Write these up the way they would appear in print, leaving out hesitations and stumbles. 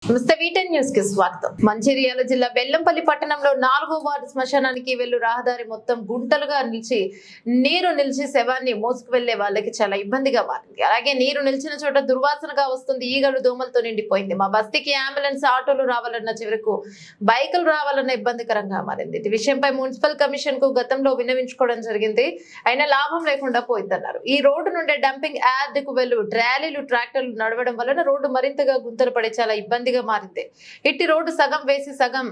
నమస్తే వీటెన్ న్యూస్ కి స్వాగతం. మంచిర్యాల జిల్లా బెల్లంపల్లి పట్టణంలో 4వ వార్డు శ్మశానానికి వెళ్ళు రహదారి మొత్తం గుంటలుగా నిలిచి శవాన్ని మోసుకు వెళ్లే వాళ్ళకి చాలా ఇబ్బందిగా మారింది. అలాగే నీరు నిలిచిన చోట దుర్వాసనగా వస్తుంది. ఈగలు దోమలతో నిండిపోయింది. మా బస్తీకి అంబులెన్స్ ఆటోలు రావాలన్న చివరకు బైకులు రావాలన్న ఇబ్బందికరంగా మారింది. ఈ విషయంపై మున్సిపల్ కమిషన్ కు గతంలో విన్నవించుకోవడం జరిగింది. అయినా లాభం లేకుండా పోయిందన్నారు. ఈ రోడ్డు నుండి డంపింగ్ యార్డ్ కు వెళ్ళు ట్రాలీలు ట్రాక్టర్లు నడవడం వలన రోడ్డు మరింతగా గుంతలు పడే చాలా ఇబ్బందిగా మారింది. ఇట్టి రోడ్డు సగం వేసి సగం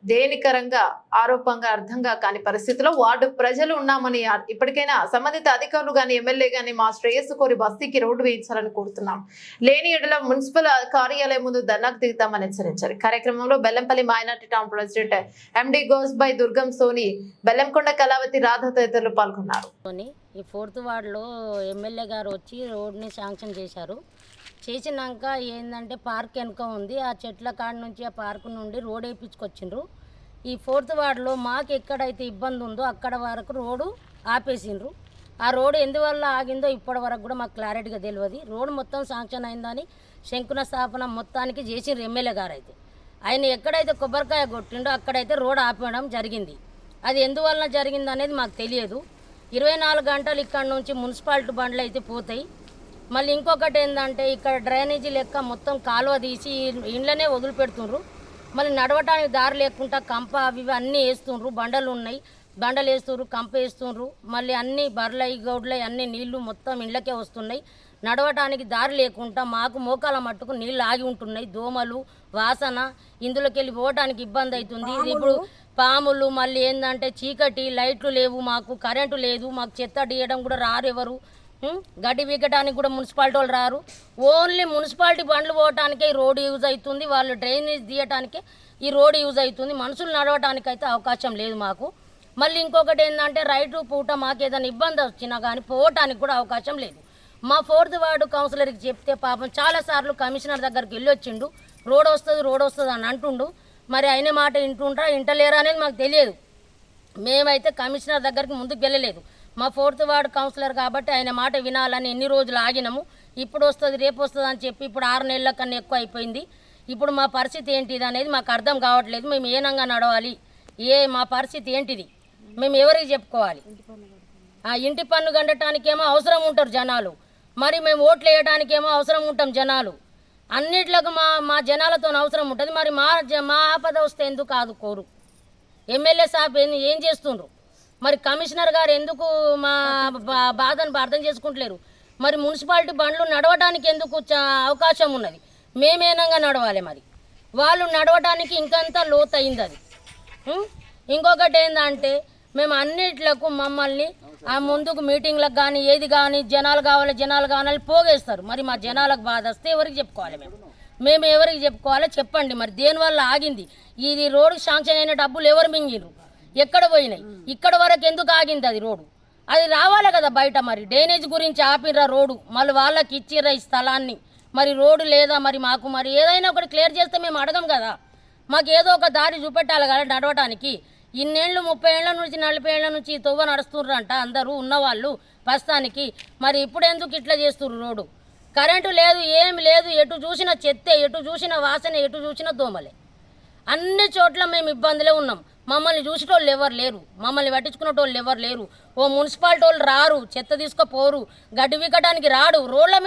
దేనికరంగా ఆరోపంగా అర్థంగా కాని పరిస్థితిలో వార్డు ప్రజలు ఉన్నామని ఇప్పటికైనా సంబంధిత అధికారులు గాని ఎమ్మెల్యే గాని మా శ్రేయస్సు కోరి బస్తీకి రోడ్డు వేయించాలని కోరుతున్నాం. లేని ఎడల మున్సిపల్ కార్యాలయం ముందు ధర్నాకు దిగుతామని హెచ్చరించారు. కార్యక్రమంలో Bellampalli minority town president MD గోస్బై దుర్గం సోని, బెల్లంకొండ కళావతి రాధ తదితరులు పాల్గొన్నారు. ఈ 4th వార్డులో ఎమ్మెల్యే గారు వచ్చి రోడ్ని శాంక్షన్ చేశారు. చేసినాక ఏంటంటే పార్క్ వెనుక ఉంది, ఆ చెట్ల కాడ నుంచి ఆ పార్క్ నుండి రోడ్ వేయించుకొచ్చిండ్రు. ఈ 4th వార్డులో మాకు ఎక్కడైతే ఇబ్బంది ఉందో అక్కడ వరకు రోడ్డు ఆపేసిండ్రు. ఆ రోడ్డు ఎందువల్ల ఆగిందో ఇప్పటి వరకు కూడా మాకు క్లారిటీగా తెలియదు. రోడ్డు మొత్తం శాంక్షన్ అయిందని శంకుస్థాపన మొత్తానికి చేసిండ్రు ఎమ్మెల్యే గారు. అయితే ఆయన ఎక్కడైతే కొబ్బరికాయ కొట్టిండో అక్కడైతే రోడ్ ఆపేయడం జరిగింది. అది ఎందువల్ల జరిగింది అనేది మాకు తెలియదు. 24 గంటలు ఇక్కడ నుంచి మున్సిపాలిటీ బండ్లు అయితే పోతాయి. మళ్ళీ ఇంకొకటి ఏంటంటే ఇక్కడ డ్రైనేజీ లెక్క మొత్తం కాలువ తీసి ఇండ్లనే వదిలిపెడుతుండ్రు. మళ్ళీ నడవటానికి దారి లేకుండా కంప అవి అన్నీ వేస్తుండ్రు. బండలు ఉన్నాయి, బండలు వేస్తుండ్రు, కంప వేస్తుండ్రు. మళ్ళీ అన్ని బర్లై గౌడ్లై అన్ని నీళ్లు మొత్తం ఇండ్లకే వస్తున్నాయి. నడవటానికి దారి లేకుండా మాకు మోకాల మట్టుకు నీళ్ళు ఆగి ఉంటున్నాయి. దోమలు వాసన ఇందులోకి వెళ్ళి పోవటానికి ఇబ్బంది అవుతుంది. ఇప్పుడు పాములు మళ్ళీ ఏంటంటే చీకటి, లైట్లు లేవు, మాకు కరెంటు లేదు, మాకు చెత్త తీయడం కూడా రారు ఎవరు, గడ్డి వీకటానికి కూడా మున్సిపాలిటీ వాళ్ళు రారు. ఓన్లీ మున్సిపాలిటీ బండ్లు పోవటానికే ఈ రోడ్డు యూజ్ అవుతుంది. వాళ్ళు డ్రైనేజ్ తీయటానికే ఈ రోడ్డు యూజ్ అవుతుంది. మనుషులు నడవటానికి అయితే అవకాశం లేదు మాకు. మళ్ళీ ఇంకొకటి ఏంటంటే రైటు పూట మాకు ఏదైనా ఇబ్బంది వచ్చినా కానీ పోవటానికి కూడా అవకాశం లేదు. మా 4th వార్డు కౌన్సిలర్కి చెప్తే పాపం చాలాసార్లు కమిషనర్ దగ్గరికి వెళ్ళి వచ్చిండు. రోడ్ వస్తుంది అని అంటుండు. మరి అయిన మాట ఇంటలేరా అనేది మాకు తెలియదు. మేమైతే కమిషనర్ దగ్గరికి ముందుకు వెళ్ళలేదు. మా 4th వార్డు కౌన్సిలర్ కాబట్టి ఆయన మాట వినాలని ఎన్ని రోజులు ఆగినాము. ఇప్పుడు వస్తుంది రేపు వస్తుంది అని చెప్పి ఇప్పుడు 6 నెలల కన్నా ఎక్కువ అయిపోయింది. ఇప్పుడు మా పరిస్థితి ఏంటిది అనేది మాకు అర్థం కావట్లేదు. మేము ఏనంగా నడవాలి, మా పరిస్థితి ఏంటిది, మేము ఎవరికి చెప్పుకోవాలి? ఇంటి పన్ను గండటానికేమో అవసరం ఉంటారు జనాలు, మరి మేము ఓట్లు వేయడానికేమో అవసరం ఉంటాం జనాలు. అన్నిట్లకు మా జనాలతో అవసరం ఉంటుంది. మరి మా ఆపద వస్తే ఎందుకు ఆదుకోరు? ఎమ్మెల్యే సాబ్ ఏం చేస్తుండ్రు? మరి కమిషనర్ గారు ఎందుకు మా బాధను అర్థం చేసుకుంటలేరు? మరి మున్సిపాలిటీ బండ్లు నడవడానికి ఎందుకు అవకాశం ఉన్నది? మేమేనంగా నడవాలి. మరి వాళ్ళు నడవడానికి ఇంకంత లోతు అయింది అది. ఇంకొకటి ఏంటంటే మేము అన్నిట్లకు మమ్మల్ని ఆ ముందుకు మీటింగ్లకు కానీ ఏది కానీ జనాలు కావాలి పోగేస్తారు. మరి మా జనాలకు బాధ వస్తే ఎవరికి చెప్పుకోవాలి? మేము ఎవరికి చెప్పుకోవాలో చెప్పండి. మరి దేనివల్ల ఆగింది? ఇది రోడ్డు శాంక్షన్ అయిన డబ్బులు ఎవరు మింగిరు, ఎక్కడ పోయినాయి? ఇక్కడ వరకు ఎందుకు ఆగింది అది రోడ్డు? అది రావాలి కదా బయట. మరి డ్రైనేజ్ గురించి ఆపిర్రా రోడ్డు, మళ్ళీ వాళ్ళకి ఇచ్చిర్రా ఈ స్థలాన్ని. మరి రోడ్డు లేదా? మరి మాకు మరి ఏదైనా ఒకటి క్లియర్ చేస్తే మేము అడగం కదా. మాకు ఏదో ఒక దారి చూపెట్టాలి కదా నడవటానికి. ఇన్నేళ్ళు 30 ఏళ్ల నుంచి 40 ఏళ్ల నుంచి తొవ్వ నడుస్తుర్రంట అందరూ ఉన్నవాళ్ళు ప్రస్తుతానికి. మరి ఇప్పుడు ఎందుకు ఇట్లా చేస్తుర్రు? రోడ్డు కరెంటు లేదు, ఏమి లేదు, ఎటు చూసిన చెత్తే, ఎటు చూసిన వాసన, ఎటు చూసిన దోమలే. అన్ని చోట్ల మేము ఇబ్బందులే ఉన్నాం. మమ్మల్ని చూసేటోళ్ళు ఎవరు లేరు, మమ్మల్ని పట్టించుకునేటోళ్ళు ఎవరు లేరు. ఓ మున్సిపాలిటీ వాళ్ళు రారు, చెత్త తీసుకుపోరు, గడ్డి వీకటానికి రాడు. రోడ్ల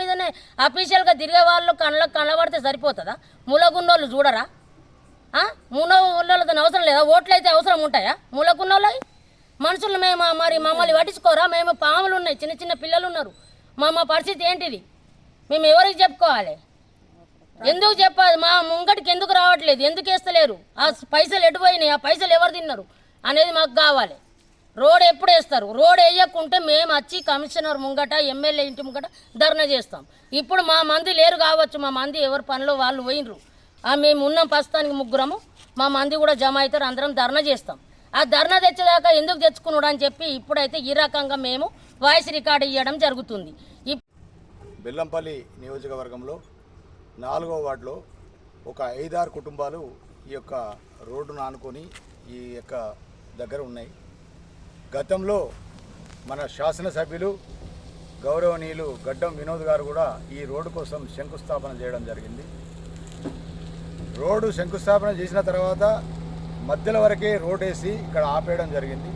మీదనే అఫీషియల్గా తిరిగే వాళ్ళు కళ్ళకు కనబడితే సరిపోతుందా? మూలగున్నోళ్ళు చూడరా? మూలగున్నోళ్ళతో అవసరం లేదా? ఓట్లు అయితే అవసరం ఉంటాయా మూలగున్నోళ్ళకి? మనుషులు మరి మమ్మల్ని పట్టించుకోరా? మేము పాములు ఉన్నాయి, చిన్న చిన్న పిల్లలు ఉన్నారు. మా పరిస్థితి ఏంటిది? మేము ఎవరికి చెప్పుకోవాలి? ఎందుకు చెప్పాలి? మా ముంగటికి ఎందుకు రావట్లేదు? ఎందుకు వేస్తలేరు? ఆ పైసలు ఎటు పోయినాయి? ఆ పైసలు ఎవరు తిన్నారు అనేది మాకు కావాలి. రోడ్ ఎప్పుడు వేస్తారు? రోడ్ వేయకుంటే మేము వచ్చి కమిషనర్ ముంగట, ఎమ్మెల్యే ఇంటి ముంగట ధర్నా చేస్తాం. ఇప్పుడు మా మంది లేరు కావచ్చు, మా మంది ఎవరి పనిలో వాళ్ళు పోయినరు. మేము ఉన్నాం ప్రస్తుతానికి ముగ్గురము. మా మంది కూడా జమ అవుతారు, అందరం ధర్నా చేస్తాం. ఆ ధర్నా తెచ్చేదాకా ఎందుకు తెచ్చుకున్నాడు అని చెప్పి ఇప్పుడైతే ఈ రకంగా మేము వాయిస్ రికార్డు ఇవ్వడం జరుగుతుంది. బెల్లంపల్లి నియోజకవర్గంలో 4వ వార్డులో ఒక 5-6 కుటుంబాలు ఈ యొక్క రోడ్డును ఆనుకొని ఈ యొక్క దగ్గర ఉన్నాయి. గతంలో మన శాసనసభ్యులు గౌరవనీయులు గడ్డం వినోద్ గారు కూడా ఈ రోడ్డు కోసం శంకుస్థాపన చేయడం జరిగింది. రోడ్డు శంకుస్థాపన చేసిన తర్వాత మధ్యలో వరకే రోడ్ వేసి ఇక్కడ ఆపేయడం జరిగింది.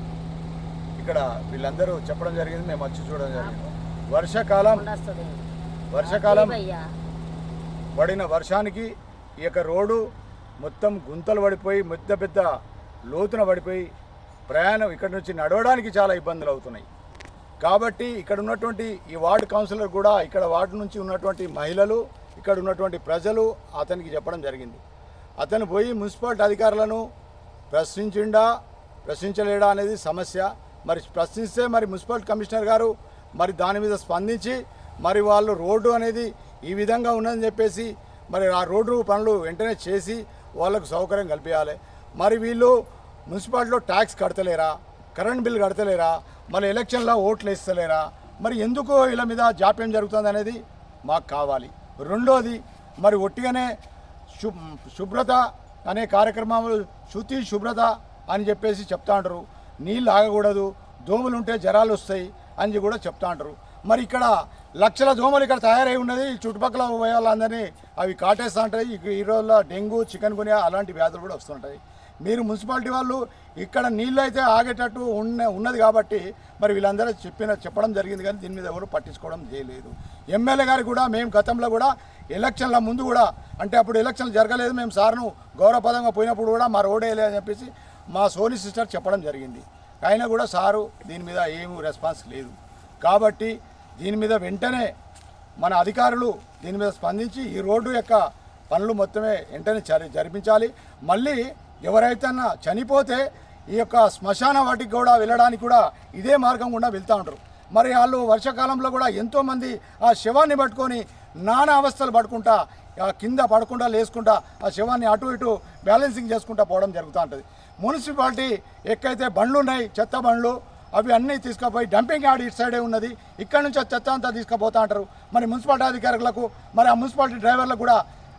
ఇక్కడ వీళ్ళందరూ చెప్పడం జరిగింది, మేము వచ్చి చూడడం జరిగింది. వర్షాకాలం పడిన వర్షానికి ఈ యొక్క రోడ్డు మొత్తం గుంతలు పడిపోయి పెద్ద లోతున పడిపోయి ప్రయాణం ఇక్కడ నుంచి నడవడానికి చాలా ఇబ్బందులు అవుతున్నాయి. కాబట్టి ఇక్కడ ఉన్నటువంటి ఈ వార్డు కౌన్సిలర్ కూడా ఇక్కడ వార్డు నుంచి ఉన్నటువంటి మహిళలు, ఇక్కడ ఉన్నటువంటి ప్రజలు అతనికి చెప్పడం జరిగింది. అతను పోయి మున్సిపాలిటీ అధికారులను ప్రశ్నించలేడా అనేది సమస్య. మరి ప్రశ్నిస్తే మరి మున్సిపల్ కమిషనర్ గారు మరి దాని మీద స్పందించి మరి వాళ్ళు రోడ్డు అనేది ఈ విధంగా ఉన్నదని చెప్పేసి మరి ఆ రోడ్డు పనులు వెంటనే చేసి వాళ్ళకు సౌకర్యం కల్పించాలి. మరి వీళ్ళు మున్సిపాలిటీలో ట్యాక్స్ కడతలేరా, కరెంట్ బిల్ కడతలేరా, మళ్ళీ ఎలక్షన్లో ఓట్లు వేస్తలేరా, మరి ఎందుకు వీళ్ళ మీద జాప్యం జరుగుతుంది అనేది మాకు కావాలి. రెండోది మరి ఒట్టిగానే శుభ్రత అనే కార్యక్రమాలు శుభ్రత అని చెప్పేసి చెప్తా ఉంటారు. నీళ్ళు ఆగకూడదు, దోమలు ఉంటే జ్వరాలు వస్తాయి అని కూడా చెప్తా ఉంటారు. మరి ఇక్కడ లక్షల దోమలు ఇక్కడ తయారై ఉన్నది. చుట్టుపక్కల పోయే వాళ్ళందరినీ అవి కాటేస్తూ ఉంటాయి. ఈ రోజుల్లో డెంగ్యూ, చికెన్ గునియా అలాంటి వ్యాధులు కూడా వస్తుంటాయి. మీరు మున్సిపాలిటీ వాళ్ళు ఇక్కడ నీళ్ళు అయితే ఆగేటట్టు ఉన్నది కాబట్టి మరి వీళ్ళందరూ చెప్పడం జరిగింది, కానీ దీని మీద ఎవరు పట్టించుకోవడం చేయలేదు. ఎమ్మెల్యే గారు కూడా మేము గతంలో కూడా ఎలక్షన్ల ముందు కూడా, అంటే అప్పుడు ఎలక్షన్లు జరగలేదు, మేము సార్ను గౌరవపదంగా పోయినప్పుడు కూడా మా రోడ్ వేయలేదు అని చెప్పేసి మా సోనీ సిస్టర్ చెప్పడం జరిగింది. అయినా కూడా సారు దీని మీద ఏమీ రెస్పాన్స్ లేదు. కాబట్టి దీని మీద వెంటనే మన అధికారులు దీని మీద స్పందించి ఈ రోడ్డు యొక్క పనులు మొత్తమే వెంటనే జరిపించాలి. మళ్ళీ ఎవరైతే చనిపోతే ఈ యొక్క శ్మశాన వాటికి కూడా వెళ్ళడానికి కూడా ఇదే మార్గం గుండా వెళ్తూ ఉంటారు. మరి వాళ్ళు వర్షాకాలంలో కూడా ఎంతోమంది ఆ శవాన్ని పట్టుకొని నానా అవస్థలు పడుకుంటా కింద పడకుండా లేసుకుంటా ఆ శవాన్ని అటు ఇటు బ్యాలెన్సింగ్ చేసుకుంటా పోవడం జరుగుతూ ఉంటుంది. మున్సిపాలిటీ ఎక్కడైతే బండ్లు ఉన్నాయి, చెత్త బండ్లు, అవి అన్నీ తీసుకుపోయి డంపింగ్ యార్డ్ ఇటు సైడే ఉన్నది, ఇక్కడ నుంచి ఆ చెత్త అంతా తీసుకుపోతూ ఉంటారు. మరి మున్సిపాలిటీ అధికారులకు మరి ఆ మున్సిపాలిటీ డ్రైవర్లకు కూడా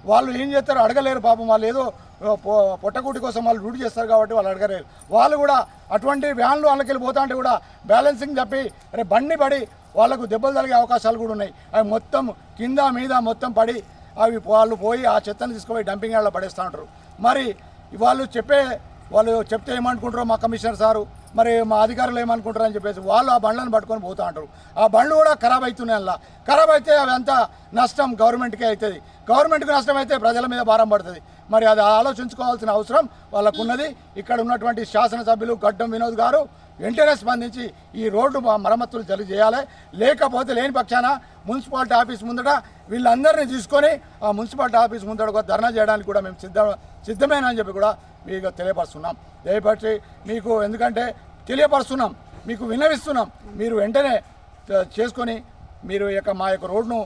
వాళ్ళు ఏం చేస్తారో అడగలేరు. పాపం వాళ్ళు ఏదో పొట్టకూటి కోసం వాళ్ళు డ్యూటీ చేస్తారు కాబట్టి వాళ్ళు అడగలేరు. వాళ్ళు కూడా అటువంటి వ్యాన్లు వాళ్ళకెళ్ళి పోతా ఉంటే కూడా బ్యాలెన్సింగ్ తప్పి బండి పడి వాళ్ళకు దెబ్బలు తగిలే అవకాశాలు కూడా ఉన్నాయి. అవి మొత్తం కింద మీద మొత్తం పడి అవి వాళ్ళు పోయి ఆ చెత్తను తీసుకుపోయి డంపింగ్ యార్డ్లో పడేస్తూ ఉంటారు. మరి వాళ్ళు చెప్తే ఏమనుకుంటారో మా కమిషనర్ సారు, మరి మా అధికారులు ఏమనుకుంటారు అని చెప్పేసి వాళ్ళు ఆ బండ్లను పట్టుకొని పోతూ ఉంటారు. ఆ బండ్లు కూడా ఖరాబ్ అవుతున్నాయి. అలా ఖరాబ్ అయితే అవి అంతా నష్టం గవర్నమెంట్కే అవుతుంది. గవర్నమెంట్కి నష్టం అయితే ప్రజల మీద భారం పడుతుంది. మరి అది ఆలోచించుకోవాల్సిన అవసరం వాళ్ళకు ఉన్నది. ఇక్కడ ఉన్నటువంటి శాసనసభ్యులు గడ్డం వినోద్ గారు వెంటనే స్పందించి ఈ రోడ్డు మరమ్మతులు చేయాలి. లేకపోతే లేని పక్షాన మున్సిపాలిటీ ఆఫీస్ ముందట వీళ్ళందరినీ తీసుకొని ఆ మున్సిపాలిటీ ఆఫీస్ ముందట ధర్నా చేయడానికి కూడా మేము సిద్ధమేనని చెప్పి కూడా మీకు తెలియపరుస్తున్నాం. దయపరిచి మీకు ఎందుకంటే తెలియపరుస్తున్నాం, మీకు విన్నవిస్తున్నాం, మీరు వెంటనే చేసుకొని మీరు మా యొక్క రోడ్డును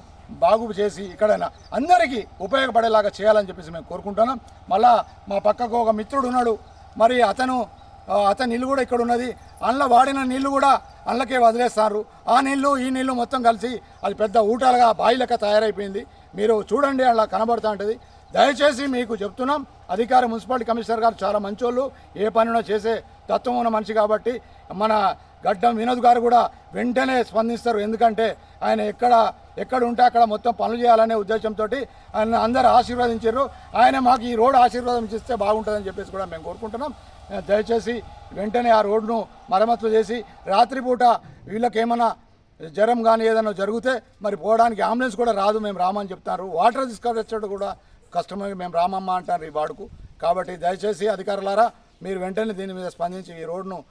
బాగు చేసి ఇక్కడ అందరికీ ఉపయోగపడేలాగా చేయాలని చెప్పేసి మేము కోరుకుంటున్నాం. మళ్ళా మా పక్కకు ఒక మిత్రుడు ఉన్నాడు, మరి అతని ఇల్లు కూడా ఇక్కడ ఉన్నది. అందులో వాడిన నీళ్లు కూడా అందులోకే వదిలేస్తారు. ఆ నీళ్లు ఈ నీళ్లు మొత్తం కలిసి అది పెద్ద ఊటాలుగా బావి లెక్క తయారైపోయింది. మీరు చూడండి, అలా కనబడుతూ ఉంటుంది. దయచేసి మీకు చెప్తున్నాం, అధికారి మున్సిపాలిటీ కమిషనర్ గారు చాలా మంచోళ్ళు, ఏ పనినో చేసే తత్వం ఉన్న మనిషి కాబట్టి మన గడ్డం వినోద్ గారు కూడా వెంటనే స్పందిస్తారు. ఎందుకంటే ఆయన ఎక్కడ ఉంటే అక్కడ మొత్తం పనులు చేయాలనే ఉద్దేశంతో ఆయన అందరూ ఆశీర్వదించారు. ఆయన మాకు ఈ రోడ్డు ఆశీర్వాదం ఇస్తే బాగుంటుందని చెప్పేసి కూడా మేము కోరుకుంటున్నాం. దయచేసి వెంటనే ఆ రోడ్డును మరమ్మతులు చేసి రాత్రిపూట వీళ్ళకి ఏమైనా జ్వరం కానీ ఏదైనా జరిగితే మరి పోవడానికి అంబులెన్స్ కూడా రాదు, మేము రామని చెప్తారు. వాటర్ తీసుకొచ్చేటప్పుడు కూడా కష్టమే, మేము రామమ్మ అంటారు ఈ వాడుకు. కాబట్టి దయచేసి అధికారులారా మీరు వెంటనే దీని మీద స్పందించి ఈ రోడ్డును